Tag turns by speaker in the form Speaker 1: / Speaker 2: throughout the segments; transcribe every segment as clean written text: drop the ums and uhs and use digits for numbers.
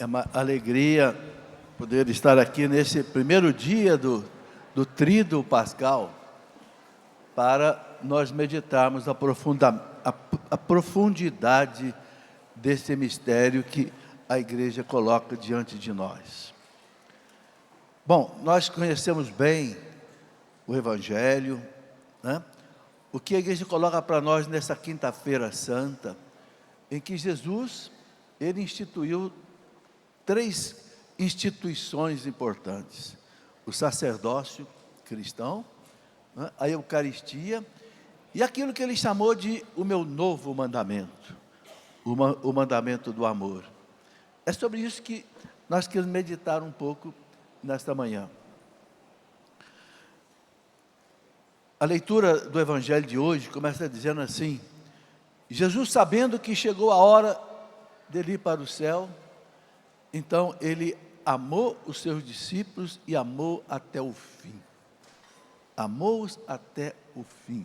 Speaker 1: É uma alegria poder estar aqui nesse primeiro dia do Tríduo Pascal, para nós meditarmos a profundidade desse mistério que a igreja coloca diante de nós. Bom, nós conhecemos bem o Evangelho, né? O que a igreja coloca para nós nessa quinta-feira santa, em que Jesus, ele instituiu 3 instituições importantes: o sacerdócio cristão, né? A Eucaristia e aquilo que ele chamou de o meu novo mandamento, o mandamento do amor. É sobre isso que nós queremos meditar um pouco nesta manhã. A leitura do Evangelho de hoje começa dizendo assim: Jesus, sabendo que chegou a hora dele ir para o céu, então ele amou os seus discípulos e amou até o fim. Amou-os até o fim.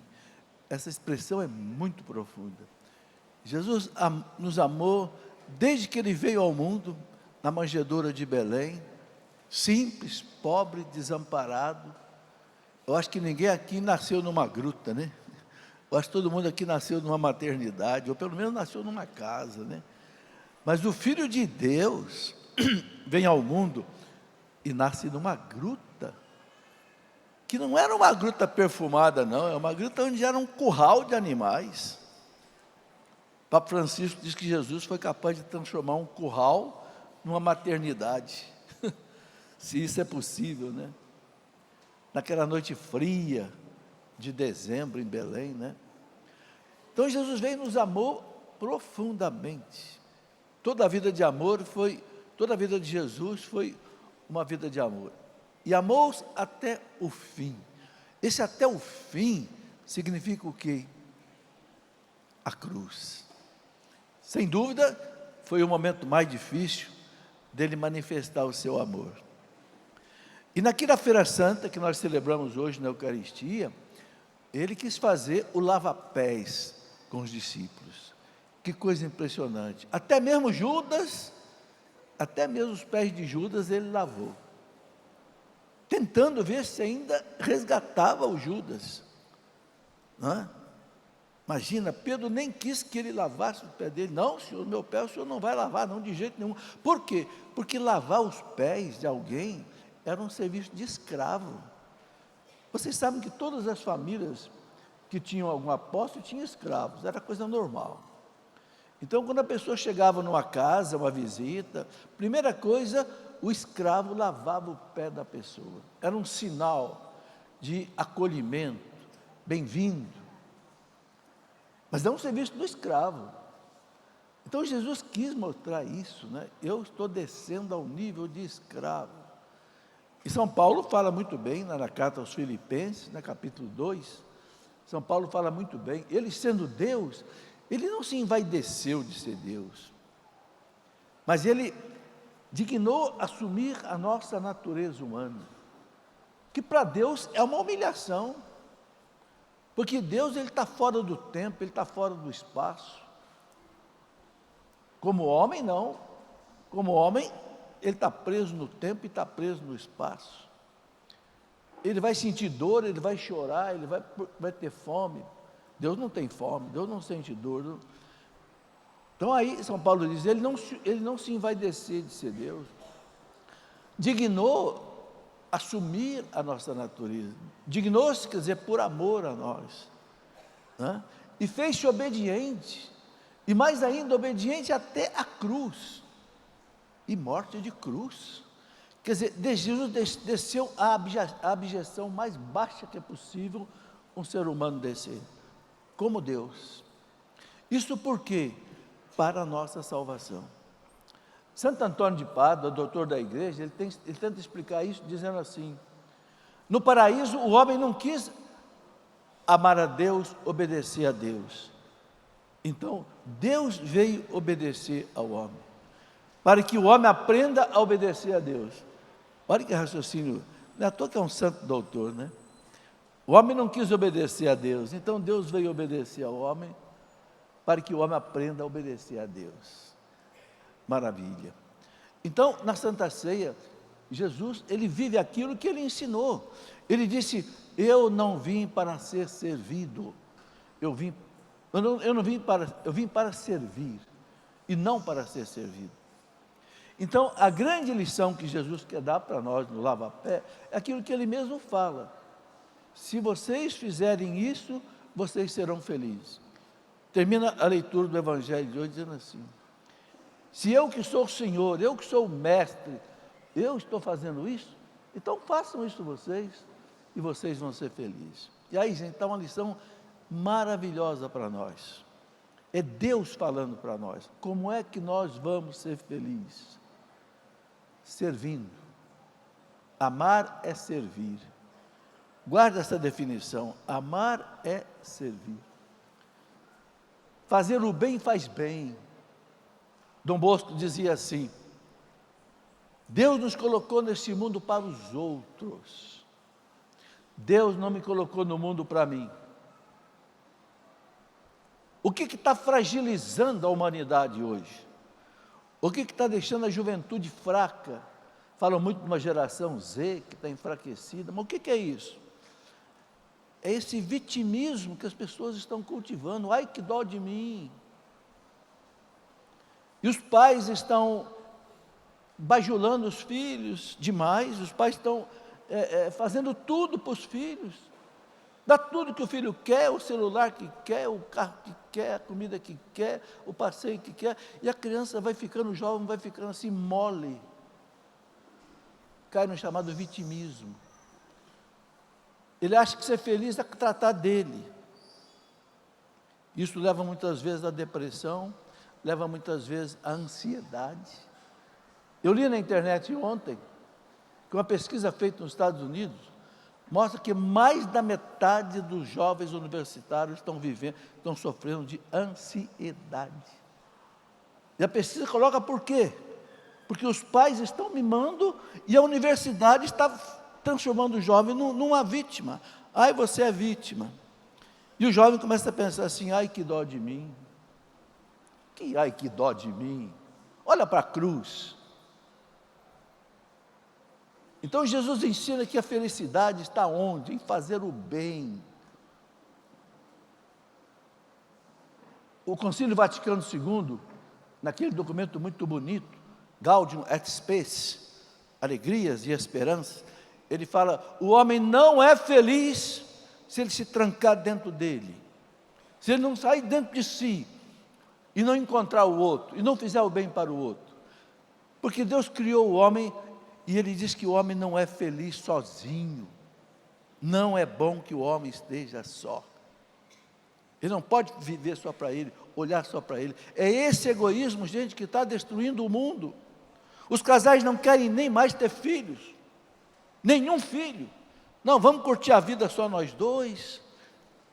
Speaker 1: Essa expressão é muito profunda. Jesus nos amou desde que ele veio ao mundo, na manjedoura de Belém, simples, pobre, desamparado. Eu acho que ninguém aqui nasceu numa gruta, né? Eu acho que todo mundo aqui nasceu numa maternidade, ou pelo menos nasceu numa casa, né? Mas o Filho de Deus vem ao mundo e nasce numa gruta, que não era uma gruta perfumada, não, é uma gruta onde era um curral de animais. O Papa Francisco diz que Jesus foi capaz de transformar um curral numa maternidade. Se isso é possível, né? Naquela noite fria de dezembro em Belém, né? Então Jesus veio e nos amou profundamente. Toda a vida de Jesus foi uma vida de amor. E amou-os até o fim. Esse até o fim significa o quê? A cruz. Sem dúvida, foi o momento mais difícil dele manifestar o seu amor. E na quinta-feira santa, que nós celebramos hoje na Eucaristia, ele quis fazer o lava-pés com os discípulos. Que coisa impressionante. Até mesmo os pés de Judas ele lavou, tentando ver se ainda resgatava o Judas. Não é? Imagina, Pedro nem quis que ele lavasse o pé dele. Não, Senhor, meu pé o Senhor não vai lavar, não, de jeito nenhum. Por quê? Porque lavar os pés de alguém era um serviço de escravo. Vocês sabem que todas as famílias que tinham algum apóstolo tinham escravos, era coisa normal. Então, quando a pessoa chegava numa casa, uma visita, primeira coisa, o escravo lavava o pé da pessoa. Era um sinal de acolhimento, bem-vindo. Mas é um serviço do escravo. Então, Jesus quis mostrar isso, né? Eu estou descendo ao nível de escravo. E São Paulo fala muito bem, na carta aos Filipenses, no capítulo 2, São Paulo fala muito bem, ele sendo Deus, ele não se envaideceu de ser Deus, mas ele dignou assumir a nossa natureza humana, que para Deus é uma humilhação, porque Deus ele está fora do tempo, ele está fora do espaço. Como homem não, como homem ele está preso no tempo e está preso no espaço. Ele vai sentir dor, ele vai chorar, ele vai ter fome. Deus não tem fome, Deus não sente dor. Não. Então aí São Paulo diz, ele não se envaidecer de ser Deus. Dignou assumir a nossa natureza. Dignou-se, quer dizer, por amor a nós. Né? E fez-se obediente. E mais ainda, obediente até a cruz. E morte de cruz. Quer dizer, Jesus desceu a abjeção mais baixa que é possível um ser humano descer, como Deus. Isso por quê? Para a nossa salvação. Santo Antônio de Pádua, doutor da igreja, ele tenta explicar isso dizendo assim: no paraíso o homem não quis amar a Deus, obedecer a Deus. Então, Deus veio obedecer ao homem, para que o homem aprenda a obedecer a Deus. Olha que raciocínio, não é à toa que é um santo doutor, né? O homem não quis obedecer a Deus, então Deus veio obedecer ao homem, para que o homem aprenda a obedecer a Deus. Maravilha. Então, na Santa Ceia, Jesus, ele vive aquilo que ele ensinou. Ele disse: eu não vim para ser servido, eu vim para servir, e não para ser servido. Então, a grande lição que Jesus quer dar para nós no lava-pé é aquilo que ele mesmo fala: se vocês fizerem isso, vocês serão felizes. Termina a leitura do Evangelho de hoje dizendo assim: se eu que sou o Senhor, eu que sou o Mestre, eu estou fazendo isso, então façam isso vocês, e vocês vão ser felizes. E aí, gente, está uma lição maravilhosa para nós. É Deus falando para nós. Como é que nós vamos ser felizes? Servindo. Amar é servir. Guarda essa definição: amar é servir. Fazer o bem faz bem. Dom Bosco dizia assim: Deus nos colocou nesse mundo para os outros. Deus não me colocou no mundo para mim. O que está fragilizando a humanidade hoje? O que está deixando a juventude fraca? Falam muito de uma geração Z que está enfraquecida, mas o que é isso? É esse vitimismo que as pessoas estão cultivando. Ai, que dó de mim! E os pais estão bajulando os filhos demais, os pais estão fazendo tudo para os filhos. Dá tudo que o filho quer, o celular que quer, o carro que quer, a comida que quer, o passeio que quer, e a criança vai ficando jovem, vai ficando assim mole. Cai no chamado vitimismo. Ele acha que ser feliz é tratar dele. Isso leva muitas vezes à depressão, leva muitas vezes à ansiedade. Eu li na internet ontem que uma pesquisa feita nos Estados Unidos mostra que mais da metade dos jovens universitários estão sofrendo de ansiedade. E a pesquisa coloca por quê? Porque os pais estão mimando e a universidade está transformando o jovem numa vítima. Ai, você é vítima. E o jovem começa a pensar assim: ai, que dó de mim. Ai, que dó de mim. Olha para a cruz. Então Jesus ensina que a felicidade está onde? Em fazer o bem. O Concílio Vaticano II, naquele documento muito bonito, Gaudium et Spes, alegrias e esperanças, ele fala: o homem não é feliz se ele se trancar dentro dele, se ele não sair dentro de si e não encontrar o outro, e não fizer o bem para o outro. Porque Deus criou o homem e ele diz que o homem não é feliz sozinho. Não é bom que o homem esteja só. Ele não pode viver só para ele, olhar só para ele. É esse egoísmo, gente, que está destruindo o mundo. Os casais não querem nem mais ter filhos, nenhum filho. Não, vamos curtir a vida só nós dois,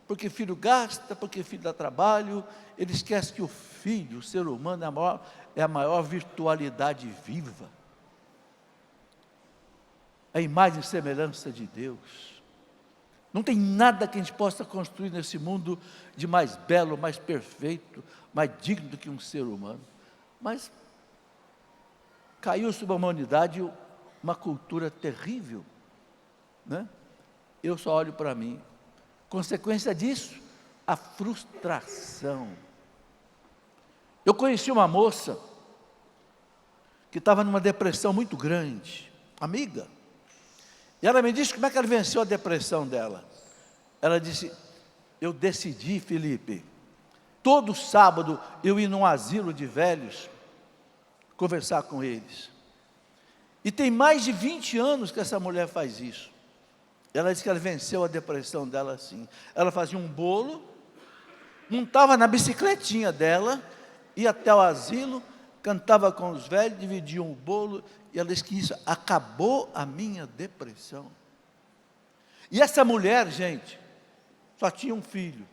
Speaker 1: porque filho gasta, porque filho dá trabalho. Ele esquece que o filho, o ser humano, é a maior virtualidade viva. A imagem e semelhança de Deus. Não tem nada que a gente possa construir nesse mundo de mais belo, mais perfeito, mais digno do que um ser humano. Mas caiu sobre a humanidade uma cultura terrível, né? Eu só olho para mim. Consequência disso, a frustração. Eu conheci uma moça que estava numa depressão muito grande, amiga. E ela me disse como é que ela venceu a depressão dela. Ela disse: eu decidi, Felipe, todo sábado eu ir num asilo de velhos, conversar com eles. E tem mais de 20 anos que essa mulher faz isso. Ela disse que ela venceu a depressão dela assim. Ela fazia um bolo, montava na bicicletinha dela, ia até o asilo, cantava com os velhos, dividiam o bolo, e ela disse que isso acabou a minha depressão. E essa mulher, gente, só tinha um filho.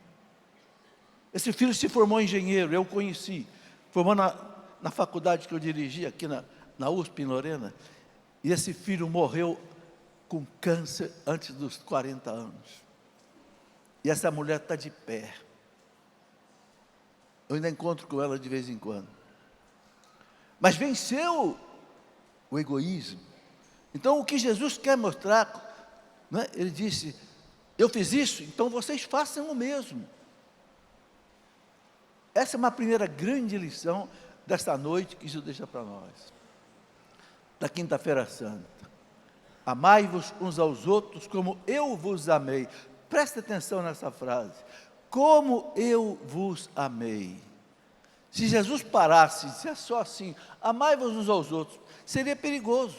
Speaker 1: Esse filho se formou engenheiro, eu o conheci. Formou na faculdade que eu dirigi, aqui na USP, em Lorena. E esse filho morreu com câncer antes dos 40 anos. E essa mulher está de pé. Eu ainda encontro com ela de vez em quando. Mas venceu o egoísmo. Então, o que Jesus quer mostrar, né, ele disse, eu fiz isso, então vocês façam o mesmo. Essa é uma primeira grande lição desta noite que Jesus deixa para nós, da quinta-feira santa. Amai-vos uns aos outros como eu vos amei. Preste atenção nessa frase. Como eu vos amei. Se Jesus parasse e dissesse só assim, amai-vos uns aos outros, seria perigoso.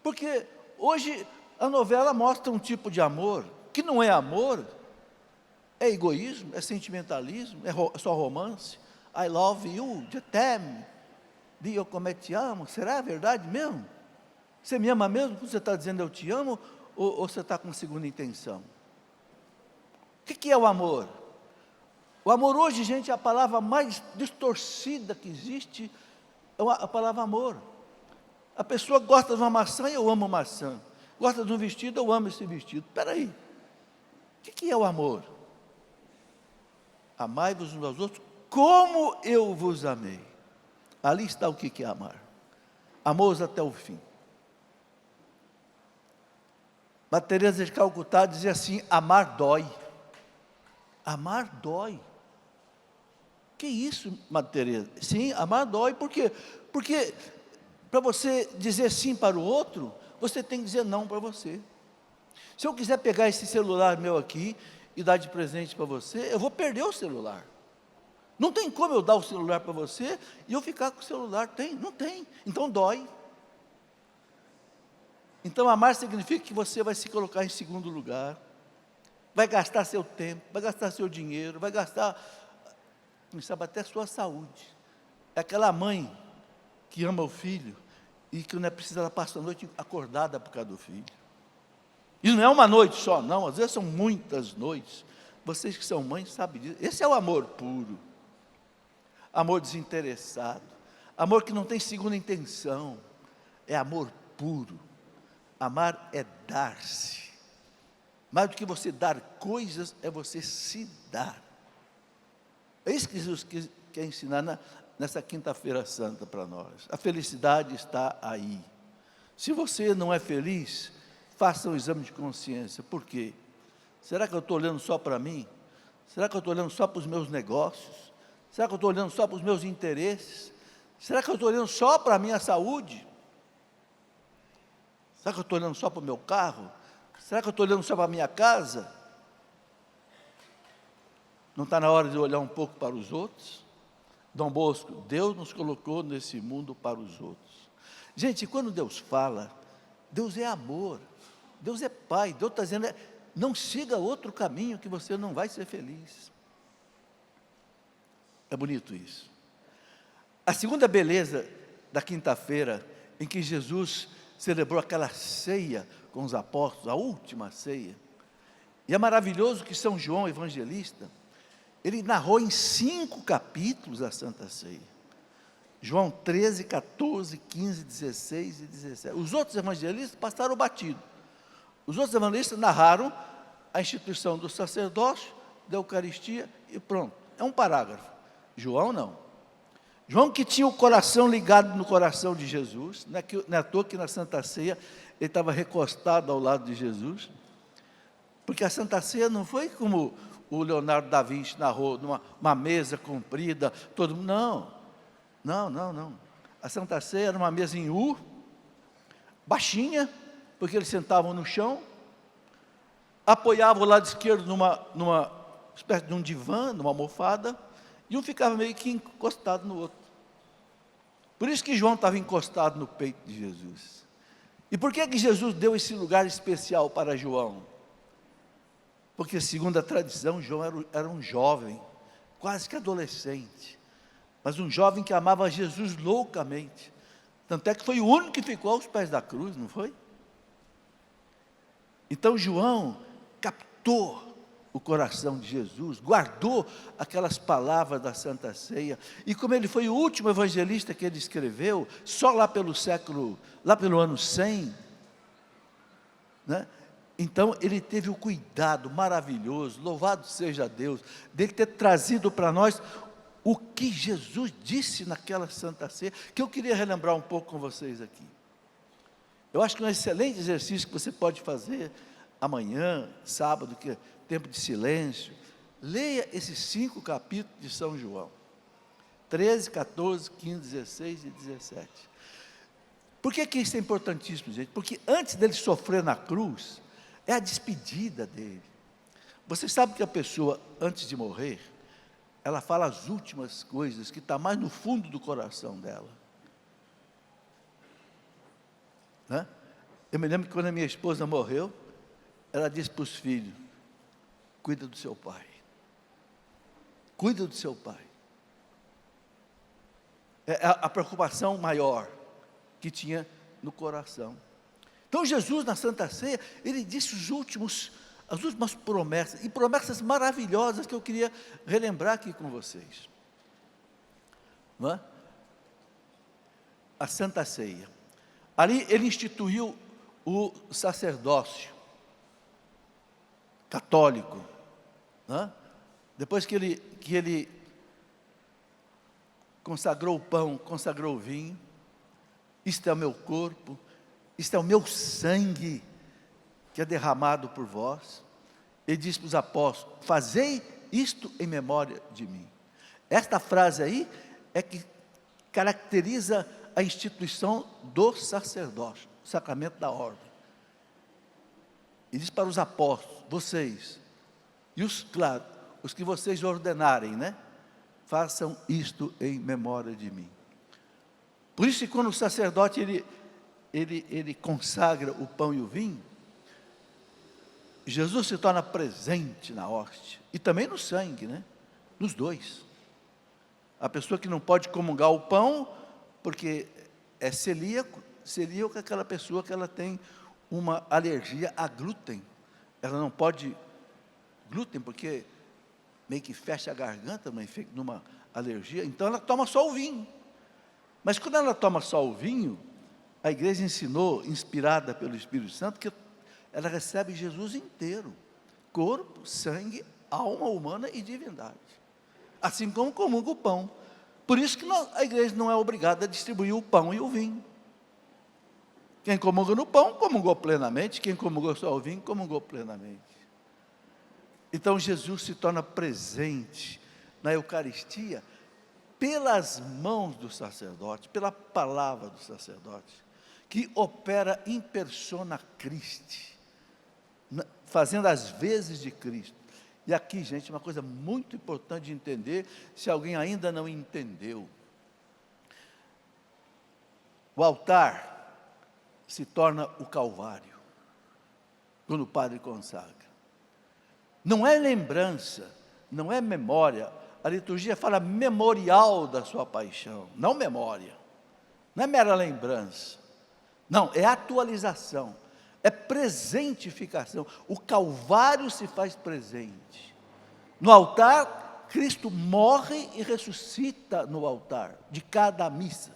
Speaker 1: Porque hoje a novela mostra um tipo de amor, que não é amor, é egoísmo, é sentimentalismo, é só romance. I love you, je t'aime, Dio como te amo. Será verdade mesmo? Você me ama mesmo quando você está dizendo eu te amo, ou você está com segunda intenção? O que é o amor? O amor hoje, gente, é a palavra mais distorcida que existe, é a palavra amor. A pessoa gosta de uma maçã, eu amo maçã. Gosta de um vestido, eu amo esse vestido. Espera aí, o que é o amor? Amai-vos uns aos outros, como eu vos amei. Ali está o que é amar. Amor até o fim. Madre Teresa de Calcutá dizia assim, amar dói. Amar dói. Que isso, Madre Teresa? Sim, amar dói, por quê? Porque para você dizer sim para o outro, você tem que dizer não para você. Se eu quiser pegar esse celular meu aqui e dar de presente para você, eu vou perder o celular. Não tem como eu dar o celular para você e eu ficar com o celular. Tem? Não tem. Então dói. Então amar significa que você vai se colocar em segundo lugar, vai gastar seu tempo, vai gastar seu dinheiro, vai gastar, quem sabe, até sua saúde. É aquela mãe que ama o filho e que não é preciso, ela passa a noite acordada por causa do filho. E não é uma noite só, não, às vezes são muitas noites. Vocês que são mães sabem disso. Esse é o amor puro, amor desinteressado, amor que não tem segunda intenção, é amor puro. Amar é dar-se. Mais do que você dar coisas, é você se dar. É isso que Jesus quer ensinar nessa quinta-feira santa para nós. A felicidade está aí. Se você não é feliz, faça um exame de consciência. Por quê? Será que eu estou olhando só para mim? Será que eu estou olhando só para os meus negócios? Será que eu estou olhando só para os meus interesses? Será que eu estou olhando só para a minha saúde? Será que eu estou olhando só para o meu carro? Será que eu estou olhando só para a minha casa? Não está na hora de olhar um pouco para os outros? Dom Bosco, Deus nos colocou nesse mundo para os outros. Gente, quando Deus fala, Deus é amor, Deus é Pai, Deus está dizendo, não siga outro caminho que você não vai ser feliz. É bonito isso. A segunda beleza da quinta-feira, em que Jesus celebrou aquela ceia com os apóstolos, a última ceia. E é maravilhoso que São João Evangelista, ele narrou em 5 capítulos a Santa Ceia. João 13, 14, 15, 16 e 17. Os outros evangelistas passaram batido. Os outros evangelistas narraram a instituição do sacerdócio, da Eucaristia e pronto. É um parágrafo. João não. João, que tinha o coração ligado no coração de Jesus, não é à toa que na Santa Ceia ele estava recostado ao lado de Jesus, porque a Santa Ceia não foi como o Leonardo da Vinci narrou, numa mesa comprida, todo mundo, não. A Santa Ceia era uma mesa em U, baixinha, porque eles sentavam no chão, apoiavam o lado esquerdo numa espécie de um divã, numa almofada, e um ficava meio que encostado no outro. Por isso que João estava encostado no peito de Jesus. E por que Jesus deu esse lugar especial para João? Porque, segundo a tradição, João era um jovem, quase que adolescente, mas um jovem que amava Jesus loucamente. Tanto é que foi o único que ficou aos pés da cruz, não foi? Então João captou o coração de Jesus, guardou aquelas palavras da Santa Ceia, e como ele foi o último evangelista que ele escreveu, só lá pelo ano 100, né? Então ele teve o cuidado maravilhoso, louvado seja Deus, dele ter trazido para nós o que Jesus disse naquela Santa Ceia, que eu queria relembrar um pouco com vocês aqui. Eu acho que é um excelente exercício que você pode fazer amanhã, sábado, que é tempo de silêncio. Leia esses 5 capítulos de São João, 13, 14, 15, 16 e 17. Por que isso é importantíssimo, gente? Porque antes dele sofrer na cruz, é a despedida dele. Você sabe que a pessoa, antes de morrer, ela fala as últimas coisas que está mais no fundo do coração dela. Né? Eu me lembro que quando a minha esposa morreu, ela disse para os filhos: cuida do seu pai. Cuida do seu pai. É a preocupação maior que tinha no coração. Então Jesus, na Santa Ceia, ele disse as últimas promessas, e promessas maravilhosas que eu queria relembrar aqui com vocês. Não é? A Santa Ceia. Ali ele instituiu o sacerdócio católico. Não é? Depois que ele consagrou o pão, consagrou o vinho, isto é o meu corpo, isto é o meu sangue, que é derramado por vós. Ele disse para os apóstolos: fazei isto em memória de mim. Esta frase aí é que caracteriza a instituição do sacerdócio, o sacramento da ordem. Ele diz para os apóstolos: vocês, e claro, os que vocês ordenarem, né? Façam isto em memória de mim. Por isso que quando o sacerdote ele consagra o pão e o vinho, Jesus se torna presente na hóstia, e também no sangue, né? Nos dois. A pessoa que não pode comungar o pão, porque é celíaco é aquela pessoa que ela tem uma alergia a glúten. Ela não pode glúten, porque meio que fecha a garganta, numa alergia, então ela toma só o vinho. Mas quando ela toma só o vinho, a igreja ensinou, inspirada pelo Espírito Santo, que ela recebe Jesus inteiro, corpo, sangue, alma humana e divindade, assim como comunga o pão. Por isso que a igreja não é obrigada a distribuir o pão e o vinho. Quem comunga no pão, comungou plenamente. Quem comungou só o vinho, comungou plenamente. Então Jesus se torna presente na Eucaristia pelas mãos do sacerdote, pela palavra do sacerdote, que opera in persona Christi, fazendo as vezes de Cristo. E aqui, gente, uma coisa muito importante de entender, se alguém ainda não entendeu. O altar se torna o Calvário, quando o padre consagra. Não é lembrança, não é memória. A liturgia fala memorial da sua paixão, não memória. Não é mera lembrança. Não, é atualização, é presentificação. O Calvário se faz presente. No altar, Cristo morre e ressuscita no altar de cada missa.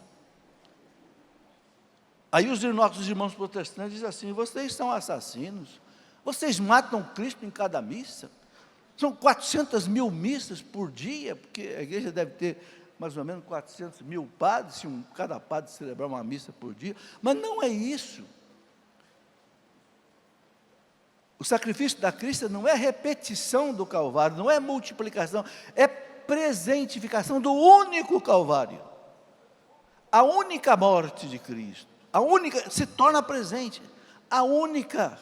Speaker 1: Aí os nossos irmãos protestantes dizem assim: vocês são assassinos, vocês matam Cristo em cada missa. São 400 mil missas por dia, porque a igreja deve ter mais ou menos 400 mil padres, se cada padre celebrar uma missa por dia. Mas não é isso. O sacrifício da Cristo não é repetição do Calvário, não é multiplicação, é presentificação do único Calvário. A única morte de Cristo, a única, se torna presente, a única,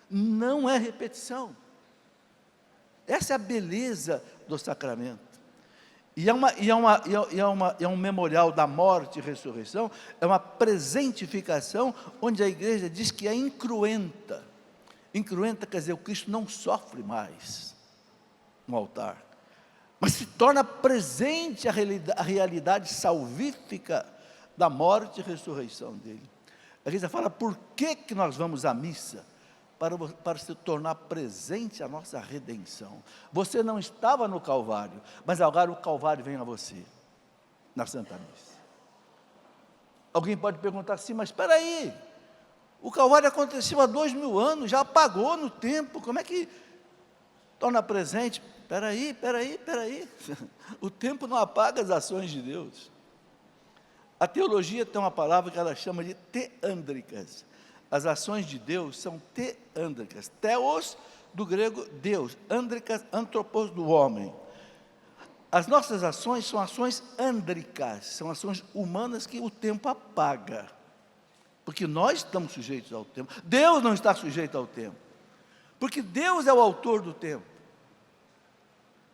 Speaker 1: não é repetição. Essa é a beleza do sacramento. E é um memorial da morte e ressurreição, é uma presentificação, onde a igreja diz que é incruenta. Incruenta quer dizer, o Cristo não sofre mais no altar, mas se torna presente a realidade salvífica da morte e ressurreição dele. A igreja fala: por que nós vamos à missa? Para se tornar presente a nossa redenção. Você não estava no Calvário, mas agora o Calvário vem a você, na Santa Missa. Alguém pode perguntar assim: mas espera aí, o Calvário aconteceu há 2000 anos, já apagou no tempo, como é que torna presente? espera aí. O tempo não apaga as ações de Deus. A teologia tem uma palavra que ela chama de teândricas. As ações de Deus são teândricas. Theos, do grego, Deus. Ândricas, antropos, do homem. As nossas ações são ações ândricas, são ações humanas que o tempo apaga. Porque nós estamos sujeitos ao tempo. Deus não está sujeito ao tempo. Porque Deus é o autor do tempo.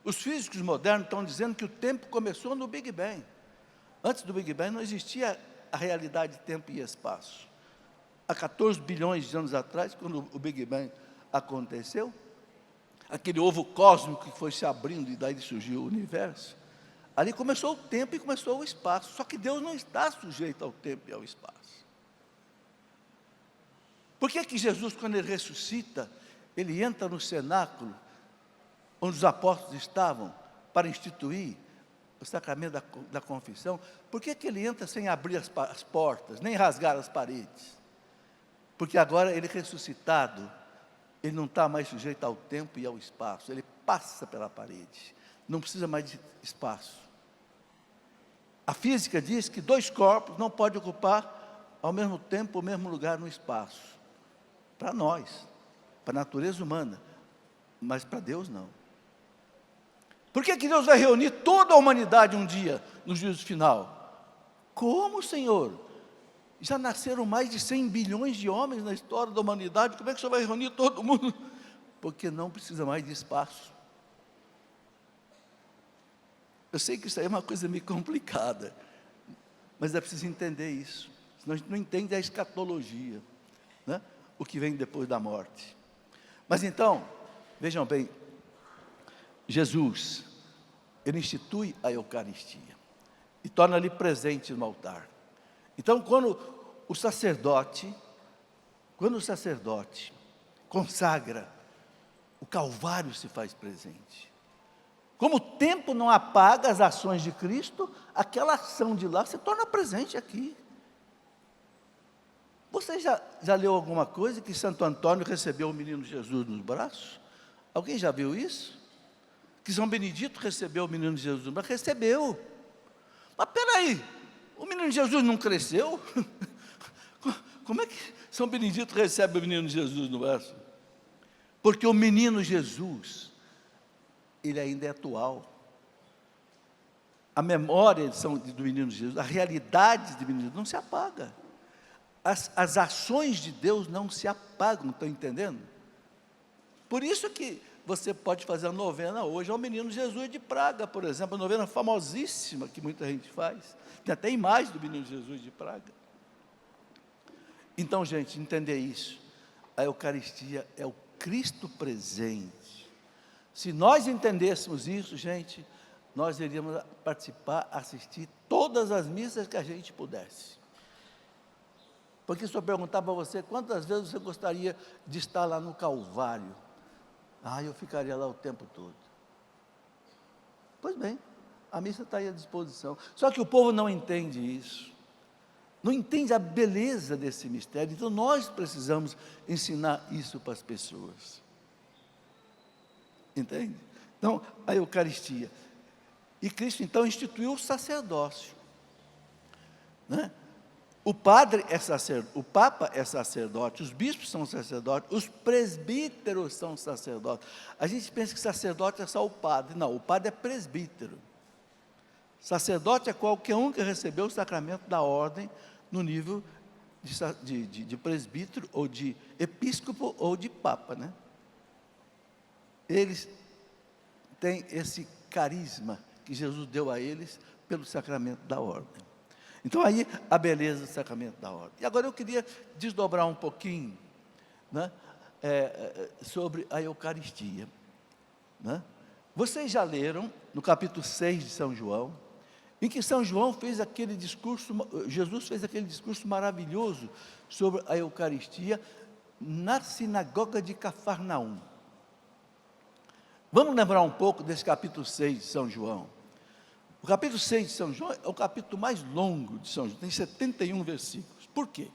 Speaker 1: Os físicos modernos estão dizendo que o tempo começou no Big Bang. Antes do Big Bang não existia a realidade de tempo e espaço. Há 14 bilhões de anos atrás, quando o Big Bang aconteceu, aquele ovo cósmico que foi se abrindo e daí surgiu o universo, ali começou o tempo e começou o espaço. Só que Deus não está sujeito ao tempo e ao espaço. Por que Jesus, quando Ele ressuscita, Ele entra no cenáculo, onde os apóstolos estavam, para instituir o sacramento da confissão? Por que Ele entra sem abrir as portas, nem rasgar as paredes? Porque agora Ele ressuscitado, Ele não está mais sujeito ao tempo e ao espaço, Ele passa pela parede, não precisa mais de espaço. A física diz que 2 corpos não podem ocupar ao mesmo tempo o mesmo lugar no espaço. Para nós, para a natureza humana, mas para Deus não. Por que Deus vai reunir toda a humanidade um dia, no juízo final? Como, Senhor? Já nasceram mais de 100 bilhões de homens na história da humanidade, como é que o Senhor vai reunir todo mundo? Porque não precisa mais de espaço. Eu sei que isso aí é uma coisa meio complicada, mas é preciso entender isso, senão a gente não entende a escatologia, né? O que vem depois da morte. Mas então, vejam bem, Jesus, Ele institui a Eucaristia e torna ali presente no altar. Então, quando o sacerdote consagra, o Calvário se faz presente. Como o tempo não apaga as ações de Cristo, aquela ação de lá se torna presente aqui. Você já leu alguma coisa que Santo Antônio recebeu o menino Jesus nos braços? Alguém já viu isso? Que São Benedito recebeu o menino Jesus nos braços? Recebeu. Mas peraí, o menino Jesus não cresceu? Como é que São Benedito recebe o menino Jesus no braço? Porque o menino Jesus, ele ainda é atual. A memória do menino Jesus, a realidade do menino Jesus não se apaga. As ações de Deus não se apagam, estão entendendo? Por isso que você pode fazer a novena hoje ao menino Jesus de Praga, por exemplo, a novena famosíssima que muita gente faz. Tem até imagem do menino Jesus de Praga. Então, gente, entender isso. A Eucaristia é o Cristo presente. Se nós entendêssemos isso, gente, nós iríamos participar, assistir todas as missas que a gente pudesse. Porque se eu perguntar para você, quantas vezes você gostaria de estar lá no Calvário? Eu ficaria lá o tempo todo. Pois bem, a missa está aí à disposição. Só que o povo não entende isso. Não entende a beleza desse mistério. Então nós precisamos ensinar isso para as pessoas. Entende? Então, a Eucaristia. E Cristo então instituiu o sacerdócio. Né? O padre é sacerdote, o papa é sacerdote, os bispos são sacerdotes, os presbíteros são sacerdotes. A gente pensa que sacerdote é só o padre. Não, o padre é presbítero. Sacerdote é qualquer um que recebeu o sacramento da ordem no nível de presbítero, ou de episcopo, ou de papa, né? Eles têm esse carisma que Jesus deu a eles pelo sacramento da ordem. Então aí a beleza do sacramento da ordem. E agora eu queria desdobrar um pouquinho, né, sobre a Eucaristia. Né? Vocês já leram no capítulo 6 de São João, em que São João fez aquele discurso, Jesus fez aquele discurso maravilhoso sobre a Eucaristia na sinagoga de Cafarnaum. Vamos lembrar um pouco desse capítulo 6 de São João. O capítulo 6 de São João é o capítulo mais longo de São João, tem 71 versículos. Por quê?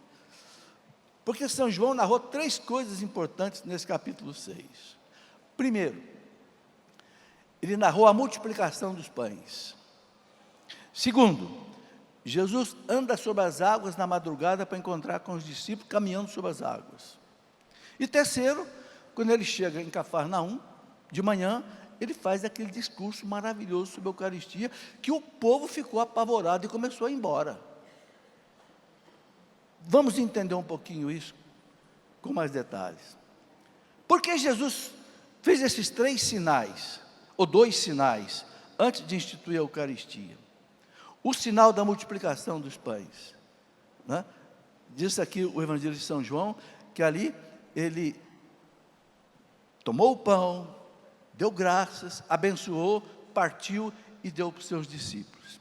Speaker 1: Porque São João narrou 3 coisas importantes nesse capítulo 6. Primeiro, ele narrou a multiplicação dos pães. Segundo, Jesus anda sobre as águas na madrugada para encontrar com os discípulos caminhando sobre as águas. E terceiro, quando ele chega em Cafarnaum, de manhã, ele faz aquele discurso maravilhoso sobre a Eucaristia, que o povo ficou apavorado e começou a ir embora. Vamos entender um pouquinho isso com mais detalhes. Por que Jesus fez esses 3 sinais, ou 2 sinais, antes de instituir a Eucaristia? O sinal da multiplicação dos pães, né? Diz aqui o Evangelho de São João, que ali ele tomou o pão, deu graças, abençoou, partiu e deu para os seus discípulos.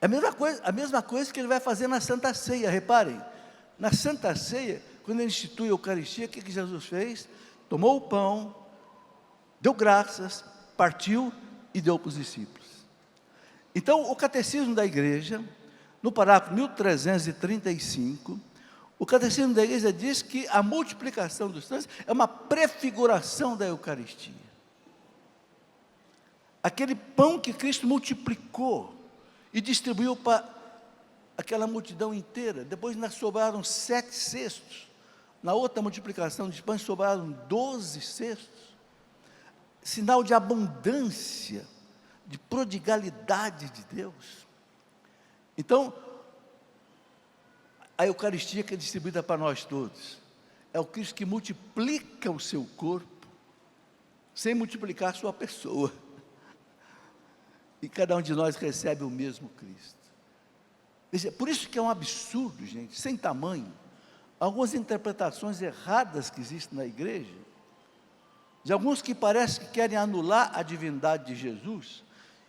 Speaker 1: A mesma coisa que ele vai fazer na Santa Ceia, reparem. Na Santa Ceia, quando ele institui a Eucaristia, o que Jesus fez? Tomou o pão, deu graças, partiu e deu para os discípulos. Então, o Catecismo da Igreja, no parágrafo 1335, o Catecismo da Igreja diz que a multiplicação dos pães é uma prefiguração da Eucaristia. Aquele pão que Cristo multiplicou e distribuiu para aquela multidão inteira. Depois ainda sobraram 7 cestos. Na outra multiplicação de pães sobraram 12 cestos. Sinal de abundância, de prodigalidade de Deus. Então, a Eucaristia que é distribuída para nós todos, é o Cristo que multiplica o seu corpo, sem multiplicar a sua pessoa. E cada um de nós recebe o mesmo Cristo. Por isso que é um absurdo, gente, sem tamanho, algumas interpretações erradas que existem na igreja, de alguns que parecem que querem anular a divindade de Jesus,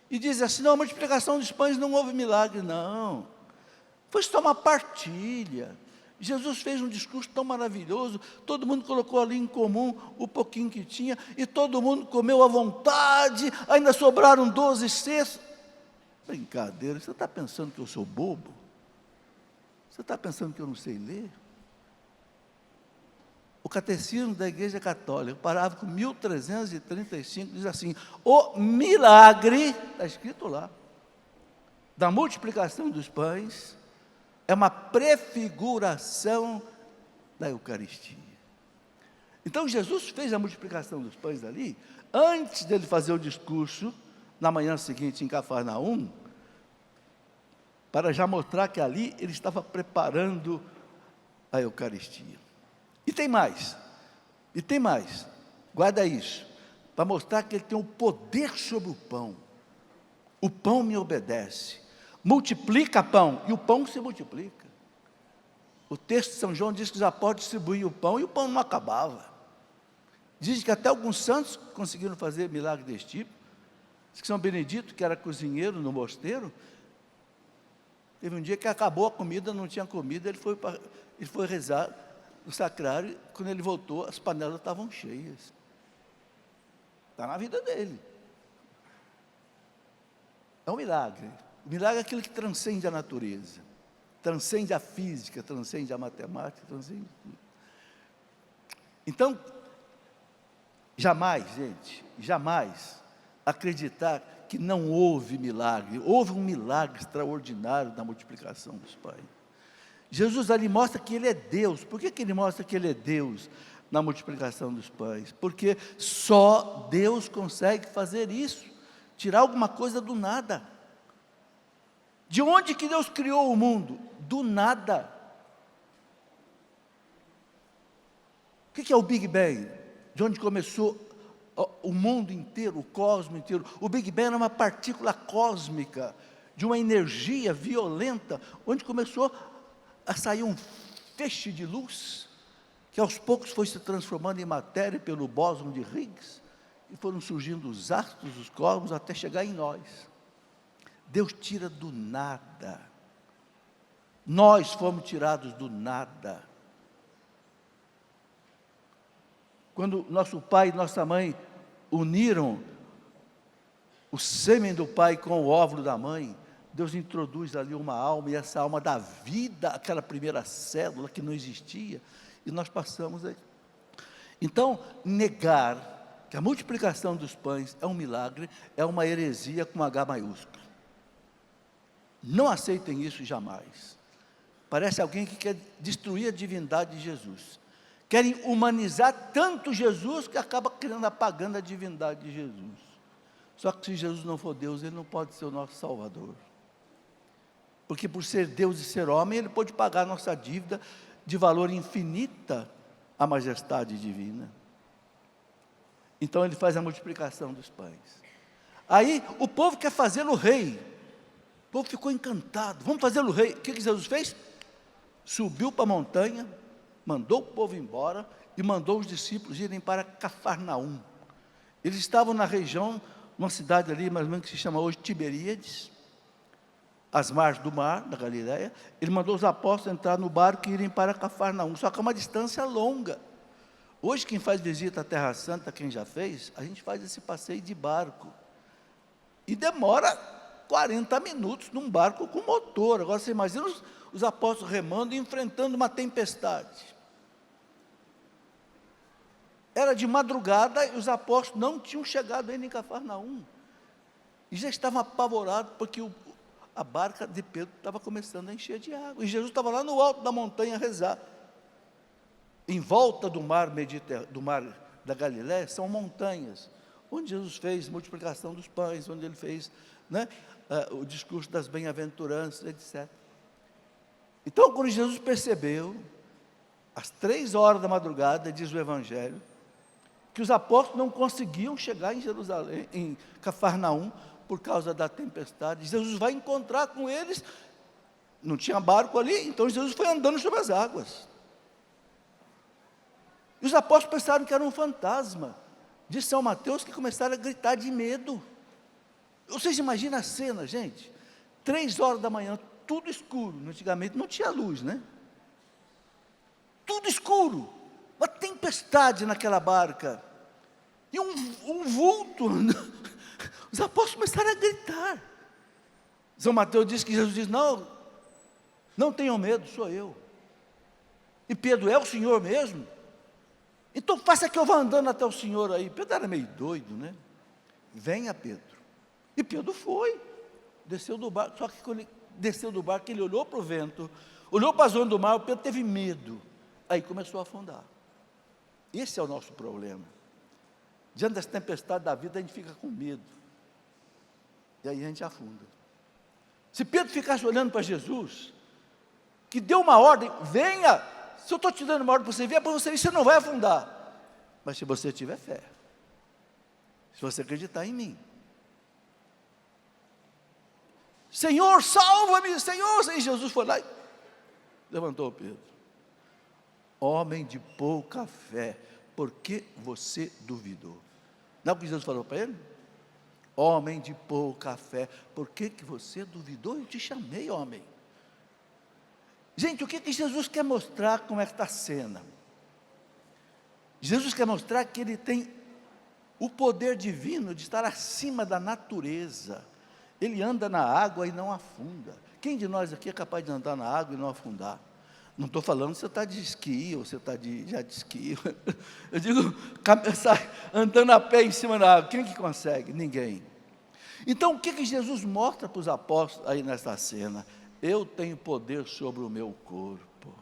Speaker 1: e dizem assim, não, a multiplicação dos pães não houve milagre, não. Foi só uma partilha. Jesus fez um discurso tão maravilhoso, todo mundo colocou ali em comum o pouquinho que tinha, e todo mundo comeu à vontade, ainda sobraram 12 cestos. Brincadeira, você está pensando que eu sou bobo? Você está pensando que eu não sei ler? O Catecismo da Igreja Católica, parágrafo 1335, diz assim, o milagre, está escrito lá, da multiplicação dos pães, é uma prefiguração da Eucaristia. Então Jesus fez a multiplicação dos pães ali, antes dele fazer o discurso, na manhã seguinte em Cafarnaum, para já mostrar que ali ele estava preparando a Eucaristia. E tem mais, guarda isso, para mostrar que ele tem o poder sobre o pão me obedece, multiplica pão, e o pão se multiplica. O texto de São João diz que já pode distribuir o pão, e o pão não acabava. Diz que até alguns santos conseguiram fazer milagre desse tipo. Diz que São Benedito, que era cozinheiro no mosteiro, teve um dia que acabou a comida, não tinha comida, ele foi rezar no sacrário, quando ele voltou, as panelas estavam cheias. Está na vida dele. É um milagre. O milagre é aquilo que transcende a natureza, transcende a física, transcende a matemática, transcende tudo. Então, jamais, gente, jamais acreditar que não houve milagre. Houve um milagre extraordinário da multiplicação dos pães. Jesus ali mostra que Ele é Deus. Por que Ele mostra que Ele é Deus na multiplicação dos pães? Porque só Deus consegue fazer isso, tirar alguma coisa do nada. De onde que Deus criou o mundo? Do nada. O que é o Big Bang? De onde começou o mundo inteiro, o cosmos inteiro. O Big Bang era uma partícula cósmica, de uma energia violenta, onde começou a sair um feixe de luz, que aos poucos foi se transformando em matéria pelo bóson de Higgs, e foram surgindo os astros, os cosmos, até chegar em nós. Deus tira do nada. Nós fomos tirados do nada. Quando nosso pai e nossa mãe uniram o sêmen do pai com o óvulo da mãe, Deus introduz ali uma alma, e essa alma dá vida àquela primeira célula que não existia, e nós passamos aí. Então, negar que a multiplicação dos pães é um milagre, é uma heresia com H maiúsculo. Não aceitem isso jamais. Parece alguém que quer destruir a divindade de Jesus. Querem humanizar tanto Jesus que acaba apagando a divindade de Jesus. Só que se Jesus não for Deus, Ele não pode ser o nosso Salvador. Porque por ser Deus e ser homem, Ele pode pagar a nossa dívida de valor infinita à majestade divina. Então Ele faz a multiplicação dos pães. Aí o povo quer fazê-lo rei. O povo ficou encantado. Vamos fazê-lo rei. O que Jesus fez? Subiu para a montanha, mandou o povo embora e mandou os discípulos irem para Cafarnaum. Eles estavam na região, uma cidade ali, mais ou menos, que se chama hoje Tiberíades, às margens do mar, da Galileia. Ele mandou os apóstolos entrar no barco e irem para Cafarnaum, só que é uma distância longa. Hoje, quem faz visita à Terra Santa, quem já fez, a gente faz esse passeio de barco. E demora 40 minutos num barco com motor. Agora, você imagina os apóstolos remando e enfrentando uma tempestade. Era de madrugada e os apóstolos não tinham chegado ainda em Cafarnaum. E já estavam apavorados porque a barca de Pedro estava começando a encher de água. E Jesus estava lá no alto da montanha a rezar. Em volta do mar da Galiléia são montanhas, onde Jesus fez multiplicação dos pães, onde Ele fez o discurso das bem-aventuranças, etc. Então, quando Jesus percebeu, às 3 horas da madrugada, diz o Evangelho, que os apóstolos não conseguiam chegar em Jerusalém, em Cafarnaum, por causa da tempestade, Jesus vai encontrar com eles. Não tinha barco ali, então Jesus foi andando sobre as águas. E os apóstolos pensaram que era um fantasma de São Mateus, que começaram a gritar de medo. Vocês imaginam a cena, gente? 3 horas da manhã, tudo escuro. Antigamente não tinha luz, né? Tudo escuro. Uma tempestade naquela barca. E um vulto. Os apóstolos começaram a gritar. São Mateus diz que Jesus diz: não tenham medo, sou eu. E Pedro: é o Senhor mesmo? Então faça que eu vá andando até o Senhor aí. Pedro era meio doido, né? Venha, Pedro. E Pedro foi, desceu do barco. Só que quando ele desceu do barco, ele olhou para o vento, olhou para as ondas do mar. O Pedro teve medo, aí começou a afundar. Esse é o nosso problema. Diante das tempestades da vida, a gente fica com medo, e aí a gente afunda. Se Pedro ficasse olhando para Jesus, que deu uma ordem: venha, se eu estou te dando uma ordem para você vir, é para você vir, você não vai afundar. Mas se você tiver fé, se você acreditar em mim, Senhor, salva-me, Senhor. E Jesus foi lá e levantou Pedro. Homem de pouca fé, por que você duvidou? Não é o que Jesus falou para ele? Homem de pouca fé, por que você duvidou? Eu te chamei, homem. Gente, o que Jesus quer mostrar com esta cena? Jesus quer mostrar que Ele tem o poder divino de estar acima da natureza. Ele anda na água e não afunda. Quem de nós aqui é capaz de andar na água e não afundar? Não estou falando se você está de esqui, ou você está já de esqui. Eu digo, andando a pé em cima da água. Quem que consegue? Ninguém. Então, o que Jesus mostra para os apóstolos aí nessa cena? Eu tenho poder sobre o meu corpo.